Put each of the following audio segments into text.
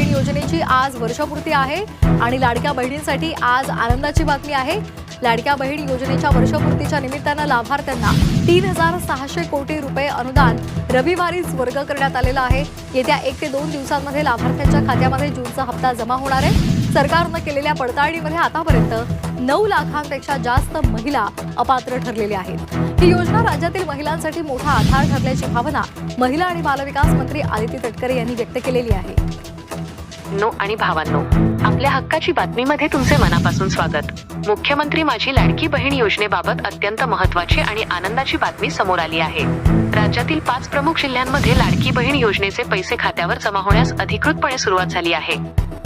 बहीण योजनेची आज वर्षपूर्ती आहे आणि लाडक्या बहिणींसाठी आज आनंदाची बातमी आहे। लाडक्या बहीण योजनेच्या वर्षपूर्तीच्या निमित्तानं लाभार्थ्यांना 3,600 कोटी रुपये अनुदान रविवारीच वर्ग करण्यात आलेलं आहे। येत्या 1 ते 2 दिवसांमध्ये लाभार्थ्यांच्या खात्यामध्ये जूनचा हप्ता जमा होणार आहे। सरकारनं केलेल्या पडताळणीमध्ये आतापर्यंत 9 लाखांपेक्षा जास्त महिला अपात्र ठरलेल्या आहेत। ही योजना राज्यातील महिलांसाठी मोठा आधार ठरल्याची भावना महिला आणि बालविकास मंत्री आदिती तटकरे यांनी व्यक्त केलेली आहे। नो आणि भावांनो, आपल्या हक्काची बातमीमध्ये तुमचे मनापासून स्वागत। मुख्यमंत्री माझी लाडकी बहीण योजनेबाबत अत्यंत महत्त्वाची आणि आनंदाची बातमी समोर आली आहे। राज्यातील 5 प्रमुख जिल्ह्यांमध्ये लाडकी बहीण योजनेचे पैसे खात्यावर जमा होण्यास अधिकृतपणे सुरुवात झाली आहे।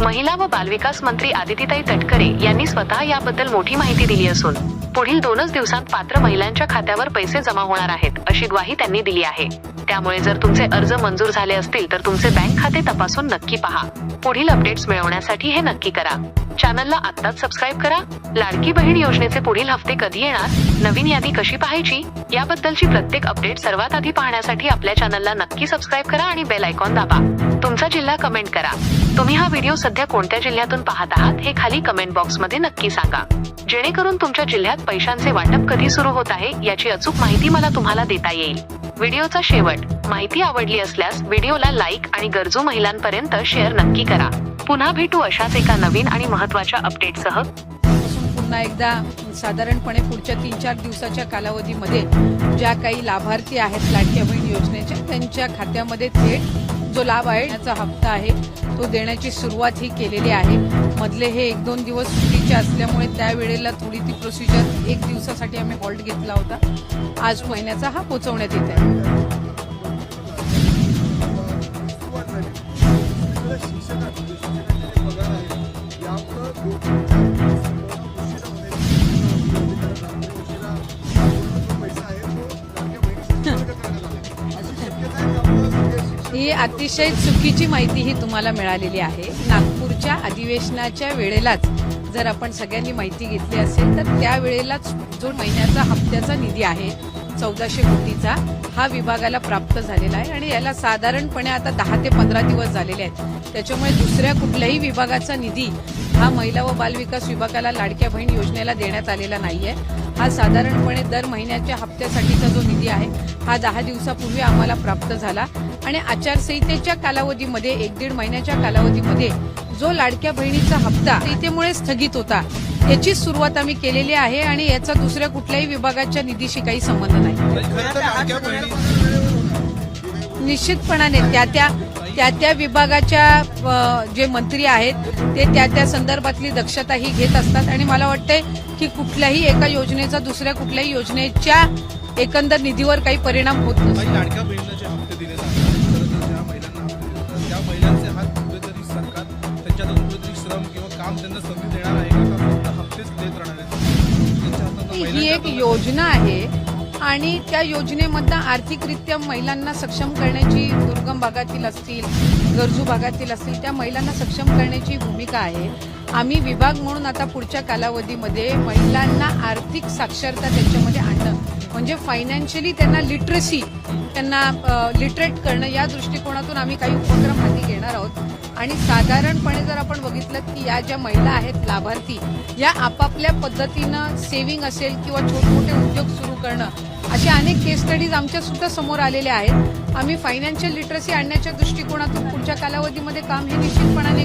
महिला व बालविकास मंत्री आदितीताई तटकरे यांनी स्वतः याबद्दल मोठी माहिती दिली असून पुढील 2 दिवसांत पात्र महिलांच्या खात्यावर पैसे जमा होणार आहेत अशी ग्वाही त्यांनी दिली आहे। त्यामुळे जर तुमचे अर्ज मंजूर झाले असतील तर तुमचे बँक खाते तपासून नक्की पहा। पुढील अपडेट्स मिळवण्यासाठी हे नक्की करा। चॅनलला आत्ताच सबस्क्राइब करा। लाडकी बहीण योजनेचे पुढील हफ्ते कधी येणार, नवीन यादी कशी पाहायची याबद्दलची प्रत्येक अपडेट सर्वात आधी पाहण्यासाठी आपल्या चॅनलला नक्की सबस्क्राइब करा आणि बेल आयकॉन दाबा। तुमचा जिल्हा कमेंट करा। तुम्ही हा व्हिडिओ सध्या कोणत्या जिल्ह्यातून पाहत आहात हे खाली कमेंट बॉक्समध्ये नक्की सांगा, जेणेकरून तुमच्या जिल्ह्यात पैशांचे वाटप कधी सुरू होत आहे याची अचूक माहिती मला तुम्हाला देता येईल। व्हिडिओचा शेवट, माहिती आवडली असल्यास व्हिडिओला लाईक आणि गरजू महिलांपर्यंत शेअर नक्की करा। पुन्हा भेटू अशाच एका नवीन आणि महत्त्वाच्या अपडेटसह। पुन्हा एकदा साधारणपणे पुढच्या 3-4 दिवसाच्या कालावधीमध्ये ज्या काही लाभार्थी आहेत लाडक्या बहीण योजनेच्या त्यांच्या खात्यामध्ये थेट जो लाभ आहे त्याचा हप्ता आहे तो देण्याची सुरुवात ही केलेली आहे। मधले हे 1-2 दिवस सुट्टीचे असल्यामुळे त्यावेळेला थोडी ती प्रोसिजर 1 दिवसासाठी आम्ही हॉल्ट घेतला होता। आज महिन्याचा हा पोहोचवण्यात येत आहे। ही अतिशय चुकीची माहिती ही तुम्हाला मिळालेली आहे। नागपूरच्या अधिवेशनाच्या वेळेलाच जर आपण सगळ्यांनी माहिती घेतली असेल तर त्यावेळेलाच जो महिन्याचा हप्त्याचा निधी आहे 1400 कोटीचा हा विभागाला प्राप्त झालेला आहे आणि याला साधारणपणे आता 10 ते 15 दिवस झालेले आहेत। त्याच्यामुळे दुसऱ्या कुठल्याही विभागाचा निधी हा महिला व बालविकास विभागाला लाडक्या बहीण योजनेला देण्यात आलेला नाहीये। हा साधारणपणे दर महिन्याच्या हप्त्यासाठीचा जो निधी आहे हा 10 दिवसापूर्वी आम्हाला प्राप्त झाला आणि आचारसंहितेच्या कालावधीमध्ये 1-1.5 महिन्याच्या कालावधीमध्ये जो लाडक्या बहिणीचा हप्ता इथेमुळे स्थगित होता याची सुरुवात आम्ही केलेली आहे आणि याचा दुसऱ्या कुठल्याही विभागाच्या निधीशी काही संबंध नाही। निश्चितपणाने त्या विभागाच्या जे मंत्री आहेत ते त्या संदर्भातली दक्षता ही घेत असतात आणि मला वाटतंय की कुठल्याही एका योजनेचा दुसऱ्या कुठल्याही योजनेच्या एकंदर निधीवर काही परिणाम होत नसतो। लाडक्या बहिणीचे हप्ते दिले जातात, ज्या महिलांना हप्ते दिले त्या महिलांचे हात कुठेतरी सरकार त्यांच्यातून कुठेतरी श्रम किंवा काम त्यांना संधी देणार आहे का फक्त हप्तेच देत राहणार आहे? ही एक योजना आहे आणि त्या योजनेमधनं आर्थिकरित्या महिलांना सक्षम करण्याची, दुर्गम भागातील असतील गरजू भागातील असतील त्या महिलांना सक्षम करण्याची भूमिका आहे। आम्ही विभाग म्हणून आता पुढच्या कालावधीमध्ये महिलांना आर्थिक साक्षरता त्याच्यामध्ये आणणं म्हणजे फायनान्शियली त्यांना लिटरसी, त्यांना लिटरेट करणं या दृष्टिकोनातून आम्ही काही उपक्रम हाती घेणार आहोत। आणि साधारणपणे जर आपण बघितलं की या ज्या महिला आहेत लाभार्थी या आपापल्या पद्धतीनं सेव्हिंग असेल किंवा छोटे उद्योग सुरू करणं असे अनेक केस स्टडीज आमच्या सुद्धा समोर आलेले आहेत। आम्ही फायनान्शियल लिटरसी आणण्याच्या दृष्टिकोनातून पुढच्या कालावधीमध्ये काम हे निश्चितपणाने